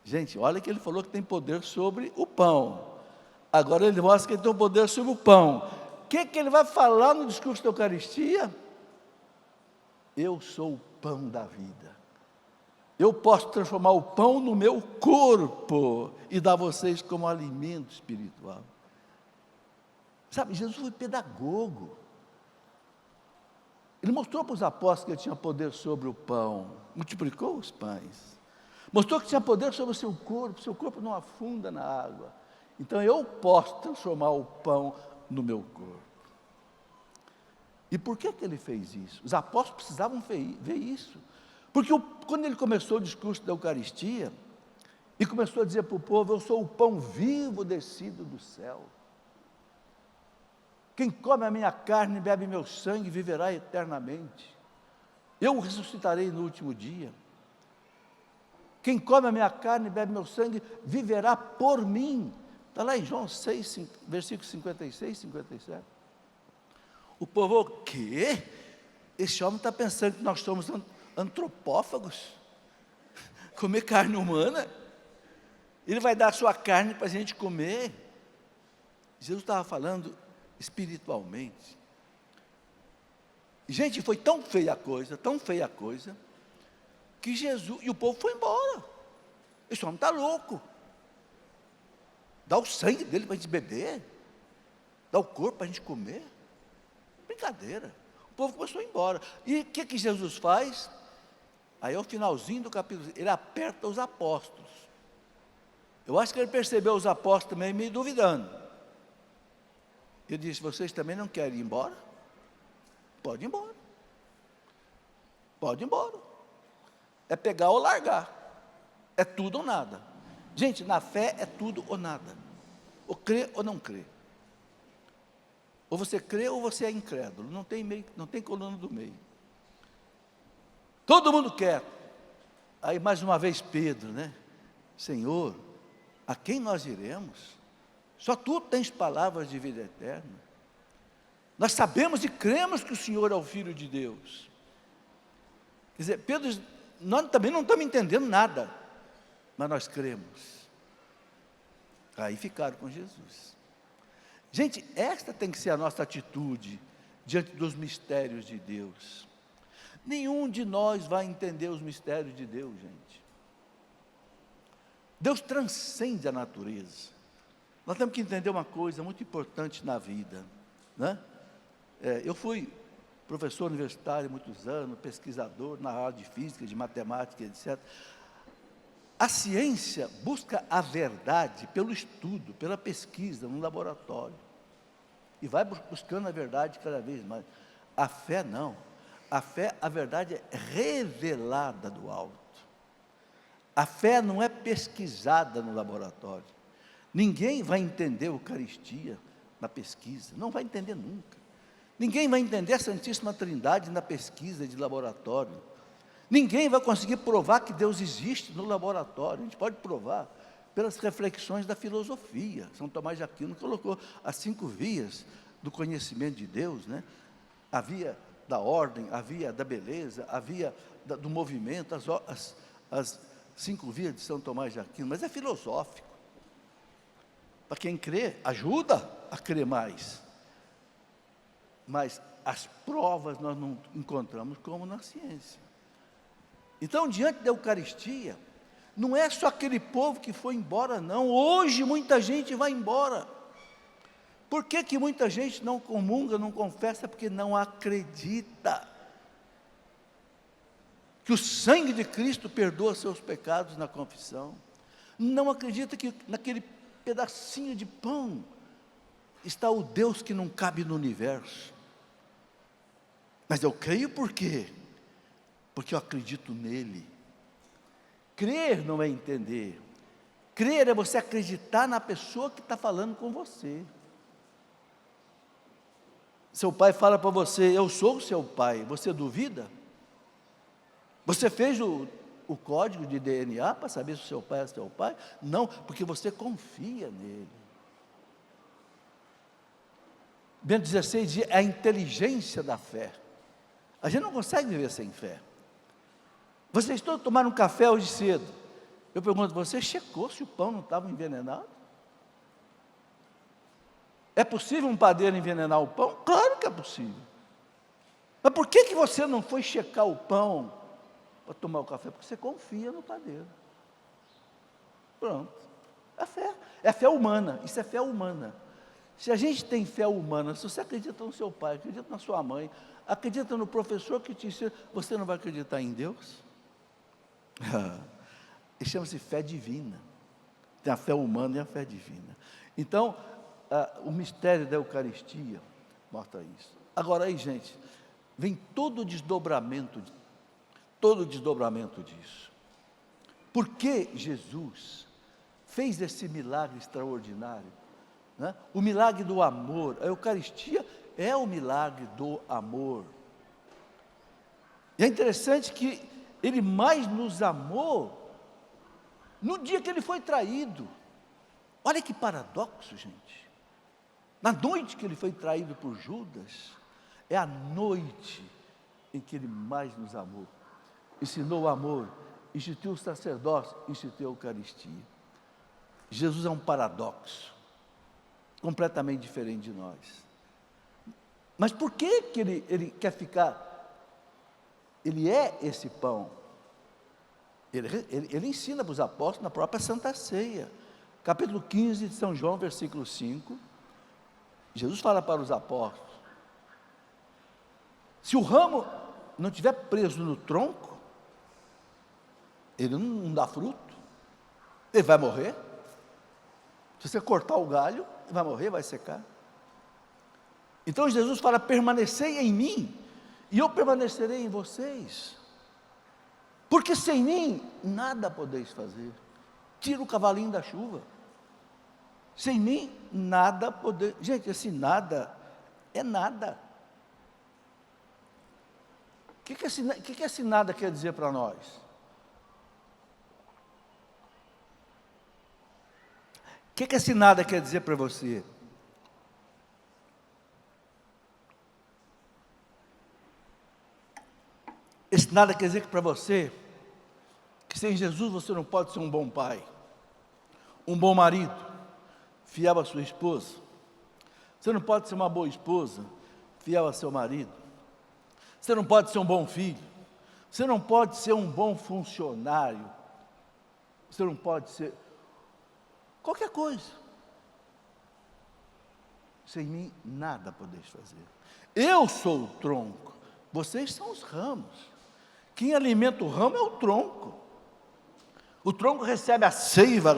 Speaker 1: Gente, olha que Ele falou que tem poder sobre o pão. Agora Ele mostra que Ele tem o poder sobre o pão. O que Ele vai falar no discurso da Eucaristia? Eu sou o pão da vida. Eu posso transformar o pão no meu corpo e dar a vocês como alimento espiritual. Sabe, Jesus foi pedagogo. Ele mostrou para os apóstolos que ele tinha poder sobre o pão, multiplicou os pães. Mostrou que tinha poder sobre o seu corpo não afunda na água. Então eu posso transformar o pão no meu corpo. E por que ele fez isso? Os apóstolos precisavam ver isso. Porque quando ele começou o discurso da Eucaristia, e começou a dizer para o povo: eu sou o pão vivo descido do céu. Quem come a minha carne e bebe meu sangue viverá eternamente. Eu o ressuscitarei no último dia. Quem come a minha carne e bebe meu sangue viverá por mim, Está lá em João 6, versículos 56, 57. O povo, o quê? Esse homem está pensando que nós somos antropófagos? Comer carne humana? Ele vai dar a sua carne para a gente comer? Jesus estava falando espiritualmente. Gente, foi tão feia a coisa, que Jesus, e o povo foi embora. Esse homem está louco. Dá o sangue dele para a gente beber, dá o corpo para a gente comer. Brincadeira. O povo começou a ir embora. E o que Jesus faz? Aí é o finalzinho do capítulo, ele aperta os apóstolos. Eu acho que ele percebeu os apóstolos também meio duvidando. Ele disse: vocês também não querem ir embora? Pode ir embora. Pode ir embora. É pegar ou largar. É tudo ou nada. Gente, na fé é tudo ou nada. Ou crê ou não crê. Ou você crê ou você é incrédulo. Não tem meio, não tem coluna do meio. Todo mundo quer. Aí mais uma vez Pedro, né? Senhor, a quem nós iremos? Só tu tens palavras de vida eterna. Nós sabemos e cremos que o Senhor é o Filho de Deus. Quer dizer, Pedro, nós também não estamos entendendo nada, mas nós cremos. Aí ficaram com Jesus. Gente, esta tem que ser a nossa atitude diante dos mistérios de Deus. Nenhum de nós vai entender os mistérios de Deus, gente. Deus transcende a natureza. Nós temos que entender uma coisa muito importante na vida, né? Eu fui professor universitário há muitos anos, pesquisador na área de física, de matemática, etc. A ciência busca a verdade pelo estudo, pela pesquisa, no laboratório. E vai buscando a verdade cada vez mais. A fé não. A fé, a verdade é revelada do alto. A fé não é pesquisada no laboratório. Ninguém vai entender a Eucaristia na pesquisa, não vai entender nunca. Ninguém vai entender a Santíssima Trindade na pesquisa de laboratório. Ninguém vai conseguir provar que Deus existe no laboratório. A gente pode provar pelas reflexões da filosofia. São Tomás de Aquino colocou as 5 vias do conhecimento de Deus, né? A via da ordem, a via da beleza, a via do movimento, as 5 vias de São Tomás de Aquino, mas é filosófico. Para quem crê, ajuda a crer mais. Mas as provas nós não encontramos como na ciência. Então, diante da Eucaristia, não é só aquele povo que foi embora, não. Hoje muita gente vai embora. Por que muita gente não comunga, não confessa? Porque não acredita que o sangue de Cristo perdoa seus pecados na confissão. Não acredita que naquele pedacinho de pão está o Deus que não cabe no universo. Mas eu creio por quê? Porque eu acredito nele. Crer não é entender. Crer é você acreditar na pessoa que está falando com você. Seu pai fala para você: eu sou o seu pai. Você duvida? Você fez o código de DNA para saber se o seu pai é seu pai? Não, porque você confia nele. Bento 16 diz a inteligência da fé. A gente não consegue viver sem fé. Vocês todos tomaram um café hoje cedo. Eu pergunto: você checou se o pão não estava envenenado? É possível um padeiro envenenar o pão? Claro que é possível. Mas por que você não foi checar o pão para tomar o café? Porque você confia no padeiro. Pronto. É fé. É fé humana. Isso é fé humana. Se a gente tem fé humana, se você acredita no seu pai, acredita na sua mãe, acredita no professor que te ensina, você não vai acreditar em Deus? Isso chama-se fé divina. Tem a fé humana e a fé divina. Então, o mistério da Eucaristia mostra isso. Agora aí, gente, vem todo o desdobramento disso. Por que Jesus fez esse milagre extraordinário? Né? O milagre do amor. A Eucaristia é o milagre do amor. E é interessante que Ele mais nos amou no dia que Ele foi traído. Olha que paradoxo, gente. Na noite que ele foi traído por Judas, é a noite em que ele mais nos amou. Ensinou o amor, instituiu o sacerdócio, instituiu a Eucaristia. Jesus é um paradoxo, completamente diferente de nós. Mas por que ele quer ficar? Ele é esse pão. Ele ensina para os apóstolos na própria Santa Ceia. Capítulo 15 de São João, versículo 5. Jesus fala para os apóstolos: se o ramo não estiver preso no tronco, ele não dá fruto, ele vai morrer. Se você cortar o galho, ele vai morrer, vai secar. Então Jesus fala: permanecei em mim, e eu permanecerei em vocês. Porque sem mim, nada podeis fazer. Tira o cavalinho da chuva. Sem mim, nada podeis. Gente, esse nada é nada. O que esse nada quer dizer para nós? O que esse nada quer dizer para você? Esse nada quer dizer que para você, que sem Jesus você não pode ser um bom pai, um bom marido, fiel à sua esposa. Você não pode ser uma boa esposa, fiel a seu marido. Você não pode ser um bom filho. Você não pode ser um bom funcionário. Você não pode ser qualquer coisa. Sem mim, nada podeis fazer. Eu sou o tronco, vocês são os ramos. Quem alimenta o ramo é o tronco. O tronco recebe a seiva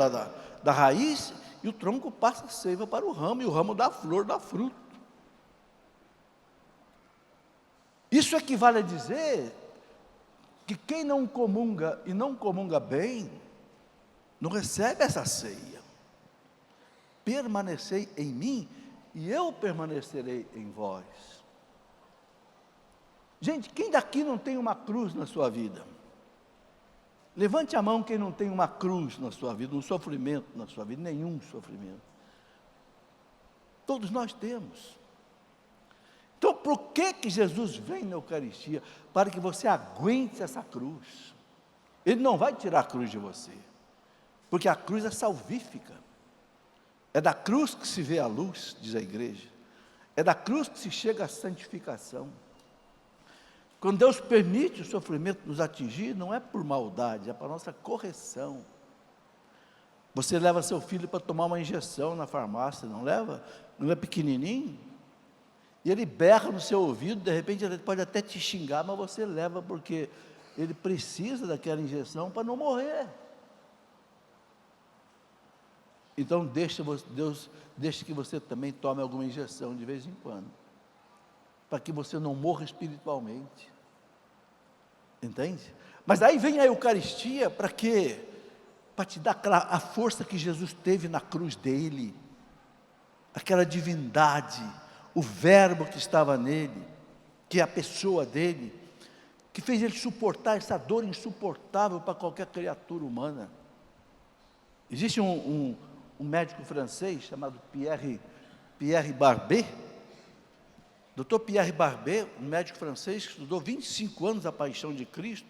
Speaker 1: da raiz, e o tronco passa a seiva para o ramo, e o ramo dá flor, dá fruto. Isso equivale a dizer que quem não comunga e não comunga bem, não recebe essa ceia. Permanecei em mim, e eu permanecerei em vós. Gente, quem daqui não tem uma cruz na sua vida? Levante a mão quem não tem uma cruz na sua vida, um sofrimento na sua vida, nenhum sofrimento. Todos nós temos. Então, por que Jesus vem na Eucaristia? Para que você aguente essa cruz. Ele não vai tirar a cruz de você, porque a cruz é salvífica. É da cruz que se vê a luz, diz a igreja. É da cruz que se chega à santificação. Quando Deus permite o sofrimento nos atingir, não é por maldade, é para nossa correção. Você leva seu filho para tomar uma injeção na farmácia, não leva? Não é pequenininho? E ele berra no seu ouvido, de repente ele pode até te xingar, mas você leva porque ele precisa daquela injeção para não morrer. Então Deus deixa que você também tome alguma injeção de vez em quando, para que você não morra espiritualmente. Entende? Mas aí vem a Eucaristia para quê? Para te dar a força que Jesus teve na cruz dele, aquela divindade, o verbo que estava nele, que é a pessoa dele, que fez ele suportar essa dor insuportável para qualquer criatura humana. Existe um médico francês chamado Pierre Barbet. Dr. Pierre Barbet, um médico francês que estudou 25 anos a paixão de Cristo,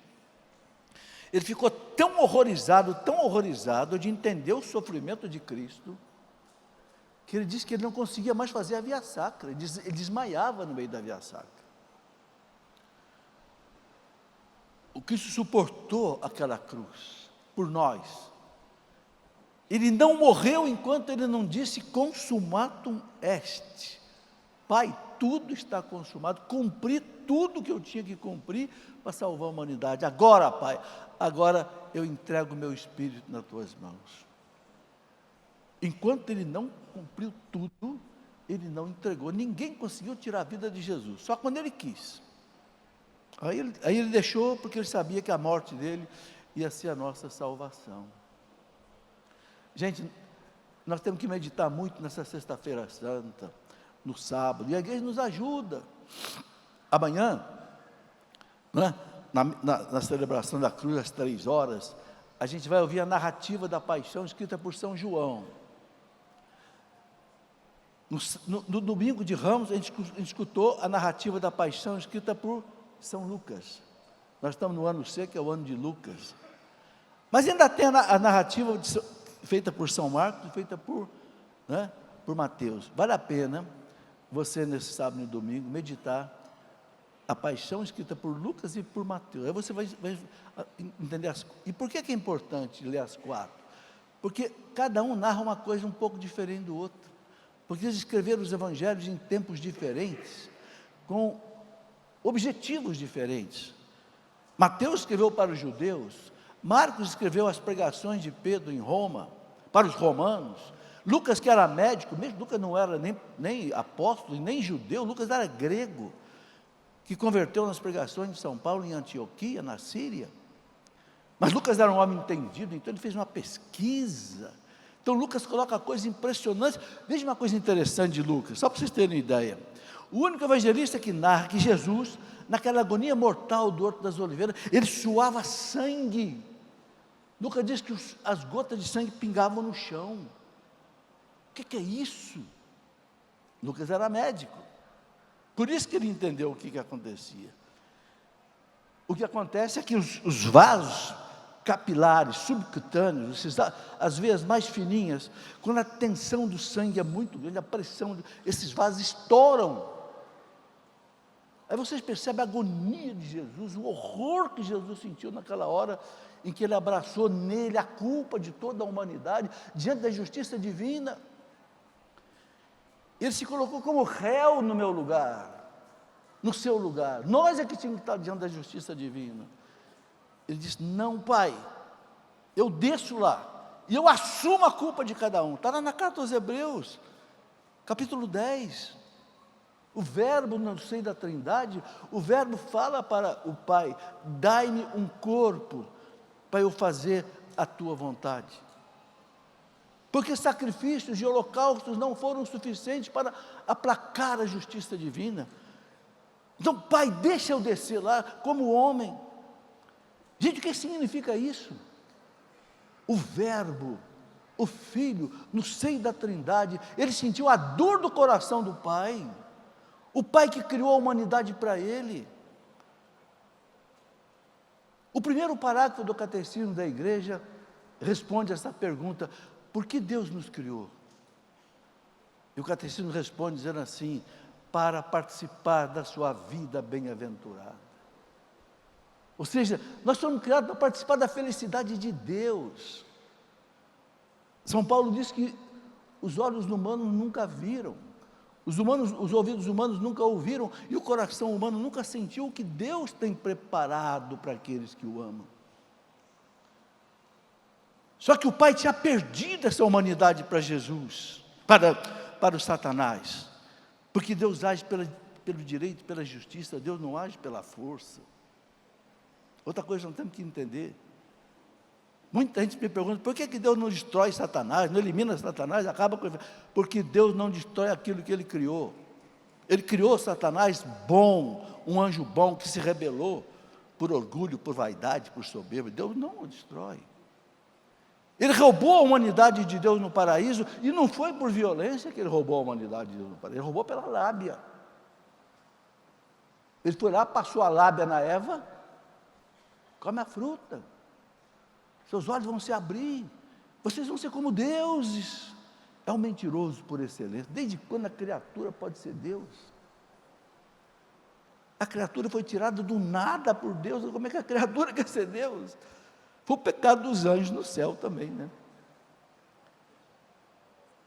Speaker 1: ele ficou tão horrorizado de entender o sofrimento de Cristo, que ele disse que ele não conseguia mais fazer a via sacra, ele desmaiava no meio da via sacra. O Cristo suportou aquela cruz por nós. Ele não morreu enquanto ele não disse consumatum est. Pai, tudo está consumado, cumpri tudo que eu tinha que cumprir para salvar a humanidade. Agora, Pai, agora eu entrego o meu espírito nas tuas mãos. Enquanto ele não cumpriu tudo, ele não entregou. Ninguém conseguiu tirar a vida de Jesus, só quando ele quis. Aí ele deixou, porque ele sabia que a morte dele ia ser a nossa salvação. Gente, nós temos que meditar muito nessa sexta-feira santa, no sábado, e a igreja nos ajuda. Amanhã, né, na celebração da cruz, às 3 horas, a gente vai ouvir a narrativa da paixão escrita por São João. No domingo de Ramos, a gente escutou a narrativa da paixão escrita por São Lucas. Nós estamos no ano C, que é o ano de Lucas. Mas ainda tem a narrativa feita por São Marcos e feita por Mateus. Vale a pena você, nesse sábado e domingo, meditar a paixão escrita por Lucas e por Mateus. Aí você vai entender E por que é importante ler as 4? Porque cada um narra uma coisa um pouco diferente do outro. Porque eles escreveram os evangelhos em tempos diferentes, com objetivos diferentes. Mateus escreveu para os judeus, Marcos escreveu as pregações de Pedro em Roma, para os romanos. Lucas, que era médico, mesmo Lucas não era nem apóstolo, nem judeu, Lucas era grego, que converteu nas pregações de São Paulo em Antioquia, na Síria. Mas Lucas era um homem entendido, então ele fez uma pesquisa. Então Lucas coloca coisas impressionantes. Veja uma coisa interessante de Lucas, só para vocês terem ideia. O único evangelista que narra que Jesus, naquela agonia mortal do Horto das Oliveiras, ele suava sangue. Lucas diz que as gotas de sangue pingavam no chão. O que é isso? Lucas era médico, por isso que ele entendeu o que acontecia. O que acontece é que os vasos capilares, subcutâneos, as veias mais fininhas, quando a tensão do sangue é muito grande, a pressão, esses vasos estouram. Aí vocês percebem a agonia de Jesus, o horror que Jesus sentiu naquela hora em que ele abraçou nele a culpa de toda a humanidade, diante da justiça divina. Ele se colocou como réu no meu lugar, no seu lugar. Nós é que tínhamos que estar diante da justiça divina. Ele disse: não, Pai, eu desço lá, e eu assumo a culpa de cada um. Está lá na carta aos Hebreus, capítulo 10. O verbo no seio da Trindade, o verbo fala para o Pai: dai-me um corpo, para eu fazer a tua vontade. Porque sacrifícios e holocaustos não foram suficientes para aplacar a justiça divina. Então, Pai, deixa eu descer lá como homem. Gente, o que significa isso? O verbo, o Filho, no seio da Trindade, ele sentiu a dor do coração do Pai. O Pai que criou a humanidade para ele. O primeiro parágrafo do Catecismo da Igreja responde essa pergunta: por que Deus nos criou? E o Catecismo responde dizendo assim: para participar da sua vida bem-aventurada. Ou seja, nós somos criados para participar da felicidade de Deus. São Paulo diz que os olhos humanos nunca viram, os ouvidos humanos nunca ouviram, e o coração humano nunca sentiu o que Deus tem preparado para aqueles que o amam. Só que o Pai tinha perdido essa humanidade para Jesus, para o Satanás, porque Deus age pelo direito, pela justiça, Deus não age pela força. Outra coisa que nós temos que entender, muita gente me pergunta: por que Deus não destrói Satanás, não elimina Satanás, acaba com ele? Porque Deus não destrói aquilo que Ele criou. Ele criou Satanás bom, um anjo bom que se rebelou por orgulho, por vaidade, por soberba. Deus não o destrói. Ele roubou a humanidade de Deus no paraíso, e não foi por violência que ele roubou a humanidade de Deus no paraíso, ele roubou pela lábia. Ele foi lá, passou a lábia na Eva: come a fruta, seus olhos vão se abrir, vocês vão ser como deuses. É um mentiroso por excelência. Desde quando a criatura pode ser Deus? A criatura foi tirada do nada por Deus. Como é que a criatura quer ser Deus? Foi o pecado dos anjos no céu também, né?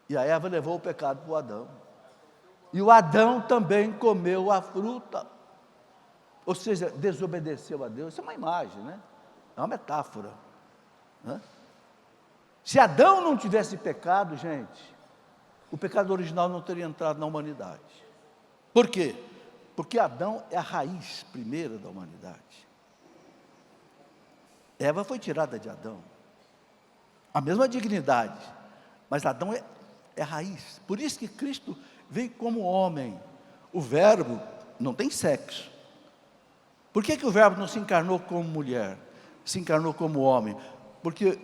Speaker 1: E a Eva levou o pecado para o Adão, e o Adão também comeu a fruta, ou seja, desobedeceu a Deus. Isso é uma imagem, né? É uma metáfora, né? Se Adão não tivesse pecado, gente, o pecado original não teria entrado na humanidade. Por quê? Porque Adão é a raiz primeira da humanidade. Eva foi tirada de Adão, a mesma dignidade, mas Adão é a raiz. Por isso que Cristo veio como homem. O verbo não tem sexo. Por que o verbo não se encarnou como mulher, se encarnou como homem? Porque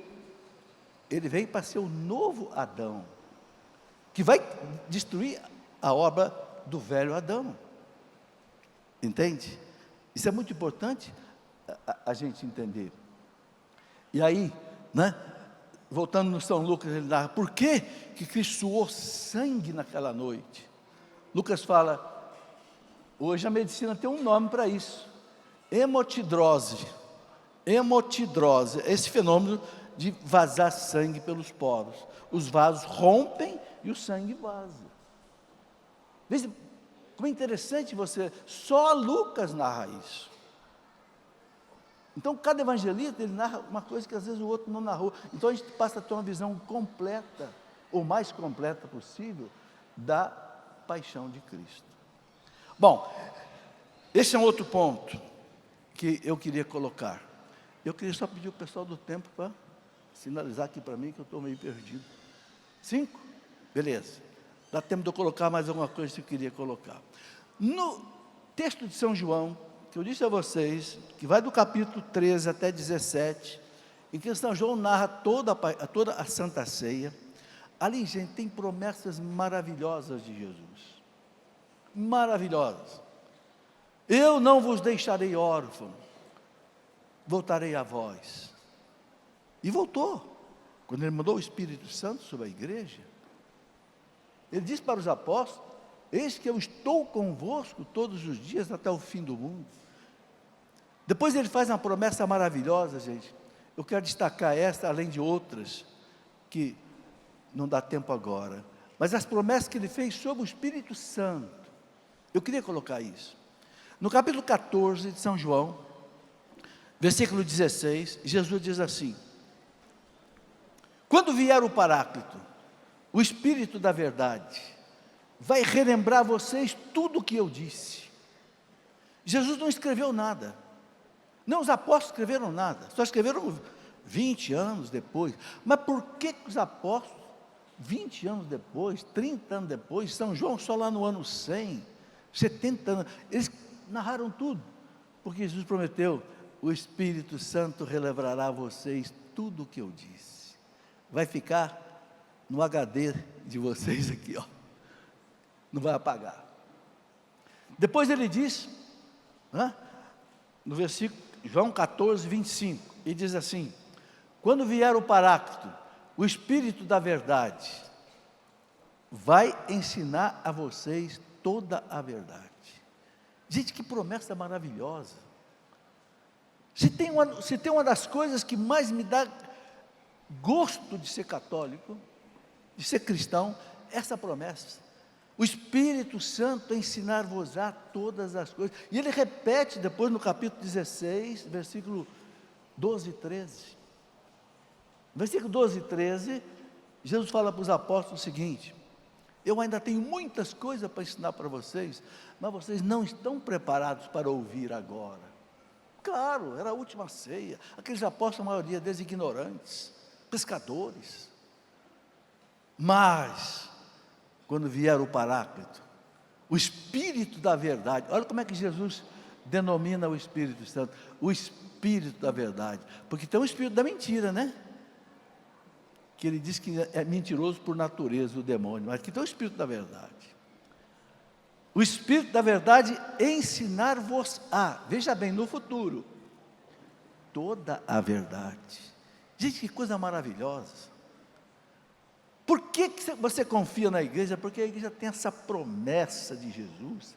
Speaker 1: ele veio para ser o novo Adão. que vai destruir a obra do velho Adão. Entende? Isso é muito importante a gente entender. E aí, né, voltando no São Lucas, ele narra, por que Cristo suou sangue naquela noite? Lucas fala, hoje a medicina tem um nome para isso, hemotidrose. Hemotidrose, esse fenômeno de vazar sangue pelos poros. Os vasos rompem e o sangue vaza. Veja como é interessante só Lucas narra isso. Então, cada evangelista, ele narra uma coisa que às vezes o outro não narrou. Então, a gente passa a ter uma visão completa, ou mais completa possível, da paixão de Cristo. Bom, esse é um outro ponto que eu queria colocar. Eu queria só pedir o pessoal do tempo para sinalizar aqui para mim, que eu estou meio perdido. 5? Beleza. Dá tempo de eu colocar mais alguma coisa que eu queria colocar. No texto de São João, que eu disse a vocês, que vai do capítulo 13 até 17, em que São João narra toda a Santa Ceia, ali, gente, tem promessas maravilhosas de Jesus. Maravilhosas. Eu não vos deixarei órfãos, voltarei a vós. E voltou. Quando ele mandou o Espírito Santo sobre a igreja, ele disse para os apóstolos, eis que eu estou convosco todos os dias até o fim do mundo. Depois ele faz uma promessa maravilhosa, gente. Eu quero destacar esta, além de outras, que não dá tempo agora. Mas as promessas que ele fez sobre o Espírito Santo. Eu queria colocar isso. No capítulo 14 de São João, versículo 16, Jesus diz assim, quando vier o Paráclito, o Espírito da verdade, vai relembrar vocês tudo o que eu disse. Jesus não escreveu nada. Não, os apóstolos escreveram nada, só escreveram 20 anos depois. Mas por que os apóstolos, 20 anos depois, 30 anos depois, São João só lá no ano 100, 70 anos, eles narraram tudo? Porque Jesus prometeu, o Espírito Santo relembrará a vocês tudo o que eu disse. Vai ficar no HD de vocês aqui, ó. Não vai apagar. Depois ele diz, né, no versículo João 14, 25, ele diz assim, quando vier o Paráclito, o Espírito da verdade, vai ensinar a vocês toda a verdade. Gente, que promessa maravilhosa. Se tem uma das coisas que mais me dá gosto de ser católico, de ser cristão, essa promessa. O Espírito Santo ensinar-vos-á todas as coisas. E ele repete depois no capítulo 16, versículo 12 e 13. Versículo 12 e 13, Jesus fala para os apóstolos o seguinte, eu ainda tenho muitas coisas para ensinar para vocês, mas vocês não estão preparados para ouvir agora. Claro, era a última ceia, aqueles apóstolos, a maioria deles ignorantes, pescadores. Mas quando vier o Paráclito, o Espírito da verdade, olha como é que Jesus denomina o Espírito Santo, o Espírito da verdade, porque tem o Espírito da mentira, né? Que ele diz que é mentiroso por natureza, o demônio, mas aqui tem o Espírito da verdade. O Espírito da verdade ensinar-vos-á, veja bem, no futuro, toda a verdade. Gente, que coisa maravilhosa. Por que você confia na igreja? Porque a igreja tem essa promessa de Jesus.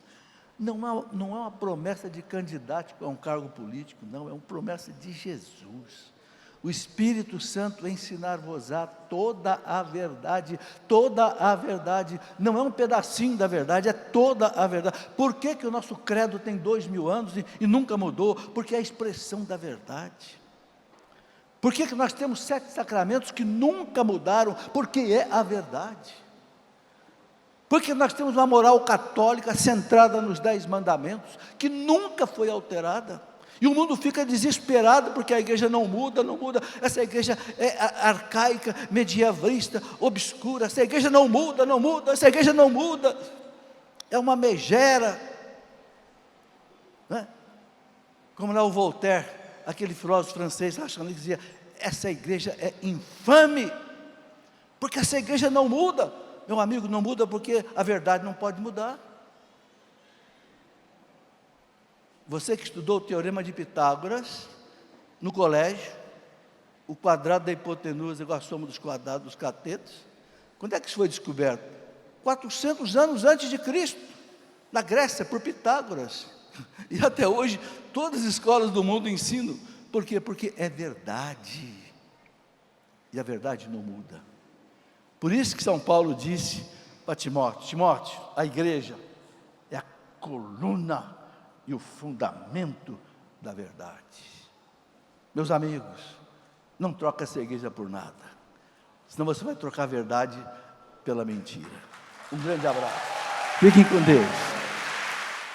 Speaker 1: Não é uma promessa de candidato a um cargo político, não, é uma promessa de Jesus. O Espírito Santo ensinar-vos-á toda a verdade, não é um pedacinho da verdade, é toda a verdade. Por que o nosso credo tem 2000 anos e nunca mudou? Porque é a expressão da verdade. Por que nós temos 7 sacramentos que nunca mudaram? Porque é a verdade. Porque nós temos uma moral católica centrada nos 10 mandamentos, que nunca foi alterada. E o mundo fica desesperado porque a igreja não muda. Essa igreja é arcaica, medievalista, obscura. Essa igreja não muda, essa igreja não muda. É uma megera, né? Como lá o Voltaire, aquele filósofo francês, achando que dizia, essa igreja é infame, porque essa igreja não muda. Meu amigo, não muda porque a verdade não pode mudar. Você que estudou o Teorema de Pitágoras no colégio, o quadrado da hipotenusa igual a soma dos quadrados dos catetos, quando é que isso foi descoberto? 400 anos antes de Cristo, na Grécia, por Pitágoras. E até hoje, todas as escolas do mundo ensinam. Por quê? Porque é verdade. E a verdade não muda. Por isso que São Paulo disse para Timóteo: Timóteo, a igreja é a coluna e o fundamento da verdade. Meus amigos, não troca essa igreja por nada, senão você vai trocar a verdade pela mentira. Um grande abraço. Fiquem com Deus.